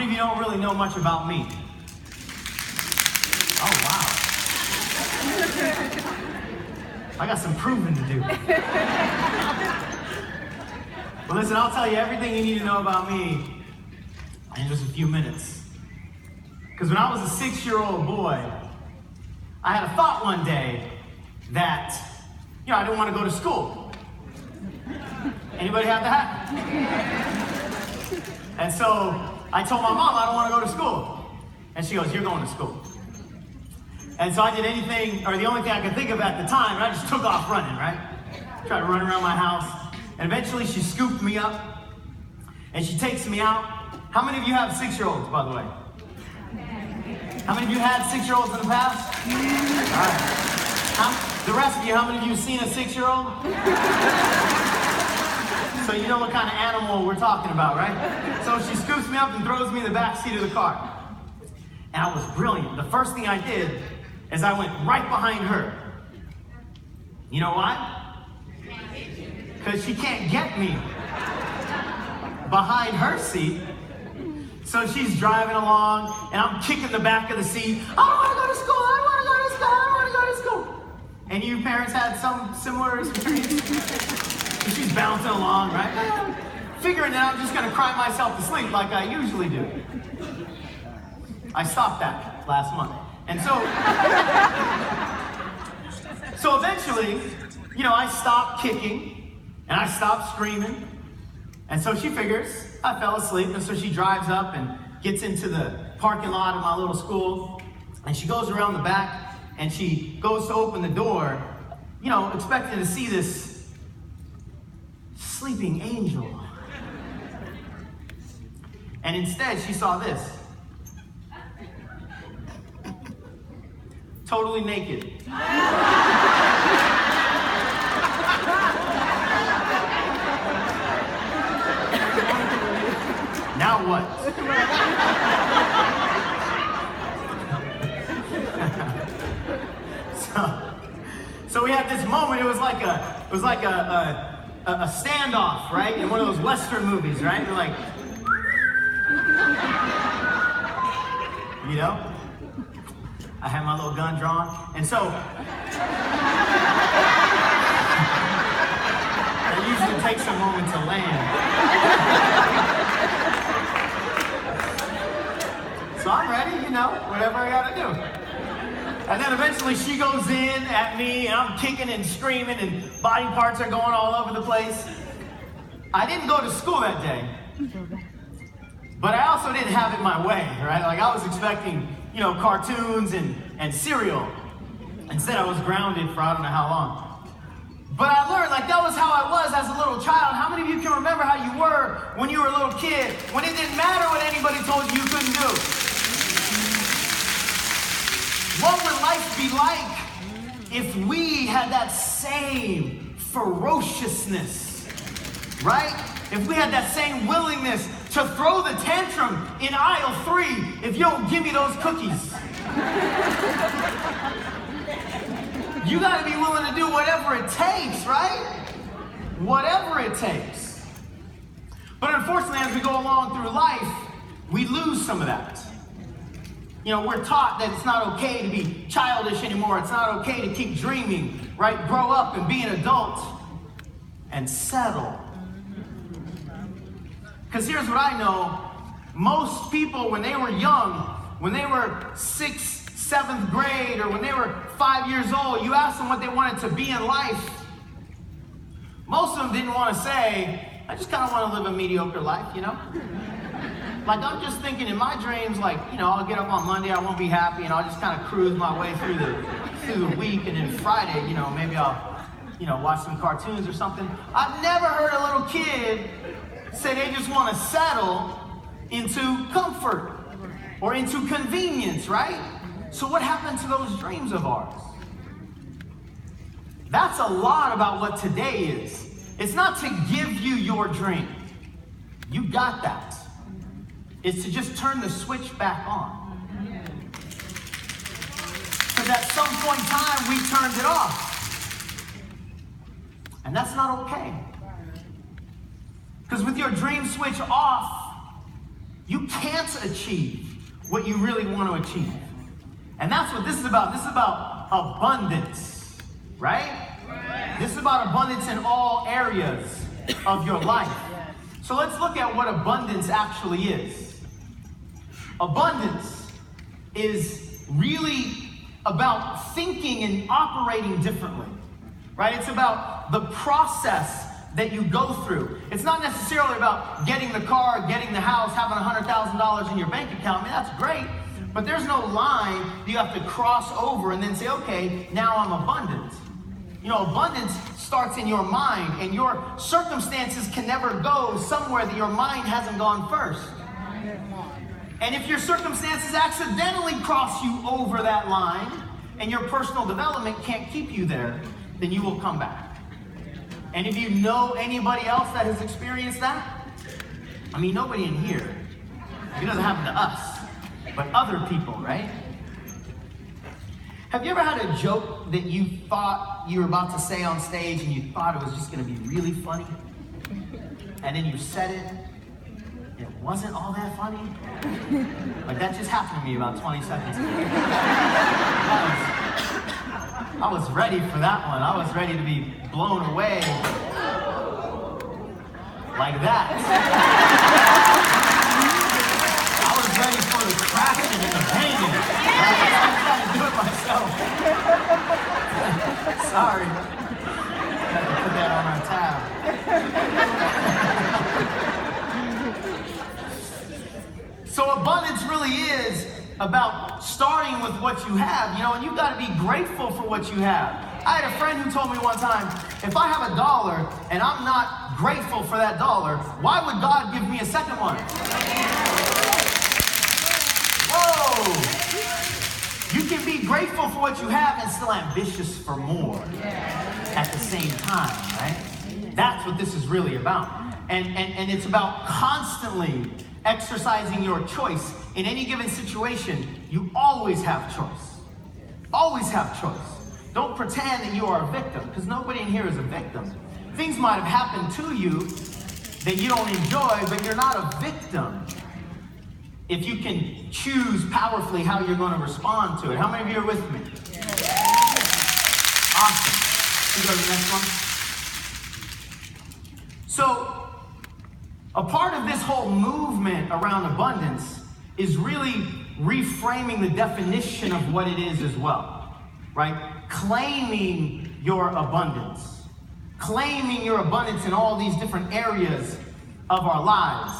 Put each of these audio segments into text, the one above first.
of you don't really know much about me? Oh, wow. I got some proving to do. Well, listen, I'll tell you everything you need to know about me in just a few minutes. Because when I was a 6-year-old boy, I had a thought one day that, I didn't want to go to school. Anybody have that? And so I told my mom I don't want to go to school. And she goes, you're going to school. And so I did anything, or the only thing I could think of at the time, and I just took off running, right? Tried to run around my house. And eventually she scooped me up and she takes me out. How many of you have 6-year-olds, by the way? How many of you had 6-year-olds in the past? All right. The rest of you, how many of you have seen a 6-year-old? So you know what kind of animal we're talking about, right? So she scoops me up and throws me in the back seat of the car. And I was brilliant. The first thing I did is I went right behind her. You know why? Because she can't get me behind her seat. So she's driving along, and I'm kicking the back of the seat. I don't want to go to school, I don't want to go to school, I don't want to go to school. And you parents had some similar experience? And she's bouncing along, right? Figuring that I'm just going to cry myself to sleep like I usually do. I stopped that last month. And so eventually, I stopped kicking and I stopped screaming. And so she figures I fell asleep. And so she drives up and gets into the parking lot of my little school. And she goes around the back and she goes to open the door, expecting to see this sleeping angel. And instead she saw this. Totally naked. Now what? So we had this moment. It was like a standoff, right? In one of those Western movies, right? They're like, I had my little gun drawn, and so it usually takes a moment to land. So I'm ready, whatever I gotta do. And then eventually she goes in at me, and I'm kicking and screaming, and body parts are going all over the place. I didn't go to school that day, but I also didn't have it my way, right? Like I was expecting, cartoons and cereal. Instead, I was grounded for I don't know how long. But I learned, that was how I was as a little child. How many of you can remember how you were when you were a little kid, when it didn't matter what anybody told you couldn't do? What would life be like if we had that same ferociousness, right? If we had that same willingness to throw the tantrum in aisle 3 if you don't give me those cookies. You gotta be willing to do whatever it takes, right? Whatever it takes. But unfortunately, as we go along through life, we lose some of that. We're taught that it's not okay to be childish anymore. It's not okay to keep dreaming, right? Grow up and be an adult and settle. Because here's what I know. Most people, when they were young, when they were 6th, 7th grade, or when they were 5 years old, you asked them what they wanted to be in life. Most of them didn't want to say, I just kind of want to live a mediocre life, Like I'm just thinking in my dreams, I'll get up on Monday, I won't be happy, and I'll just kind of cruise my way through the week, and then Friday, maybe I'll, watch some cartoons or something. I've never heard a little kid say they just want to settle into comfort or into convenience, right? So what happened to those dreams of ours? That's a lot about what today is. It's not to give you your dream. You got that. It's to just turn the switch back on. Because at some point in time, we turned it off. And that's not okay. Because with your dream switch off, you can't achieve what you really want to achieve. And that's what this is about. This is about abundance, right? This is about abundance in all areas of your life. So let's look at what abundance actually is. Abundance is really about thinking and operating differently, right? It's about the process that you go through. It's not necessarily about getting the car, getting the house, having $100,000 in your bank account. I mean, that's great, but there's no line you have to cross over and then say, okay, now I'm abundant. You know, abundance starts in your mind, and your circumstances can never go somewhere that your mind hasn't gone first. And if your circumstances accidentally cross you over that line and your personal development can't keep you there, then you will come back. And if you know anybody else that has experienced that, I mean, nobody in here, it doesn't happen to us, but other people, right? Have you ever had a joke that you thought you were about to say on stage and you thought it was just going to be really funny? And then you said it, and it wasn't all that funny? Like, that just happened to me about 20 seconds ago. I was ready for that one. I was ready to be blown away like that. I was ready for the crashing and the banging. I'm trying to do it myself. Sorry. Had to put that on our tab. So abundance really is about starting with what you have, you know, and you've got to be grateful for what you have. I had a friend who told me one time, if I have $1 and I'm not grateful for that $1, why would God give me a second one? Whoa! You can be grateful for what you have and still ambitious for more at the same time, right? That's what this is really about. And it's about constantly exercising your choice. In any given situation, you always have choice. Always have choice. Don't pretend that you are a victim, because nobody in here is a victim. Things might have happened to you that you don't enjoy, but you're not a victim. If you can choose powerfully how you're going to respond to it. How many of you are with me? Awesome. Can you go to the next one? So, a part of this whole movement around abundance is really reframing the definition of what it is as well, right? Claiming your abundance. Claiming your abundance in all these different areas of our lives.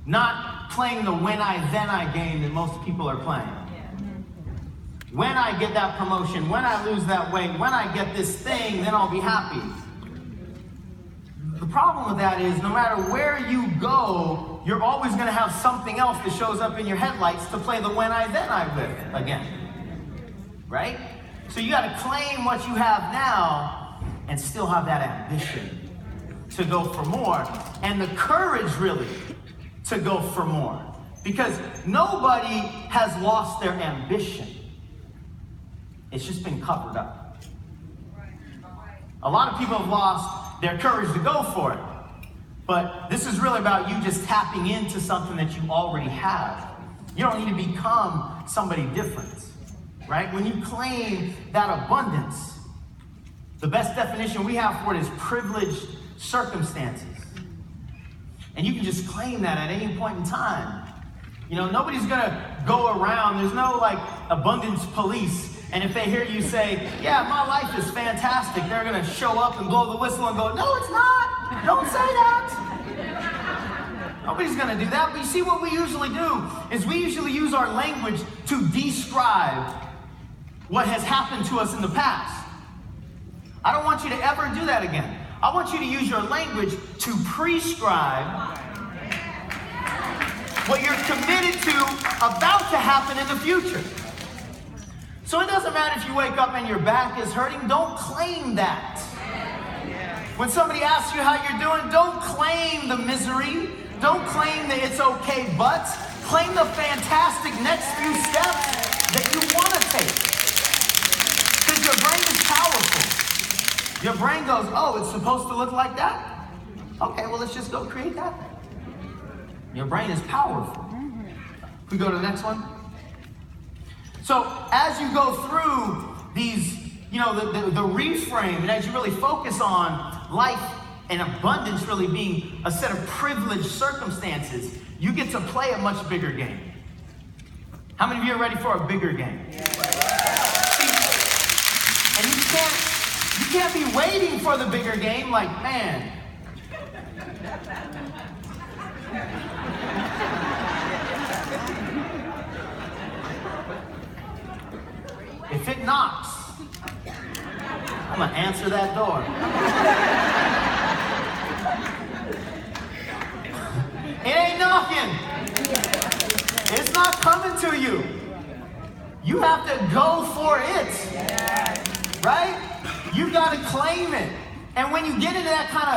Not playing the when I, then I game that most people are playing. When I get that promotion, when I lose that weight, when I get this thing, then I'll be happy. The problem with that is no matter where you go, you're always going to have something else that shows up in your headlights to play the when I, then I with again. Right? So you got to claim what you have now and still have that ambition to go for more. And the courage really to go for more. Because nobody has lost their ambition. It's just been covered up. A lot of people have lost their courage to go for it. But this is really about you just tapping into something that you already have. You don't need to become somebody different, right? When you claim that abundance, the best definition we have for it is privileged circumstances. And you can just claim that at any point in time. You know, nobody's gonna go around, there's no like abundance police. And if they hear you say, yeah, my life is fantastic, they're going to show up and blow the whistle and go, no, it's not. Don't say that. Nobody's going to do that. But you see, what we usually do is we usually use our language to describe what has happened to us in the past. I don't want you to ever do that again. I want you to use your language to prescribe what you're committed to about to happen in the future. So it doesn't matter if you wake up and your back is hurting, don't claim that. When somebody asks you how you're doing, don't claim the misery. Don't claim that it's okay, but claim the fantastic next few steps that you want to take. Because your brain is powerful. Your brain goes, oh, it's supposed to look like that? Okay, well, let's just go create that. Your brain is powerful. Can we go to the next one? So as you go through these, the reframe, and as you really focus on life and abundance really being a set of privileged circumstances, you get to play a much bigger game. How many of you are ready for a bigger game? Yeah. And you can't be waiting for the bigger game like, man. If it knocks, I'm gonna answer that door. It ain't knocking. It's not coming to you. You have to go for it. Right? You gotta claim it. And when you get into that kind of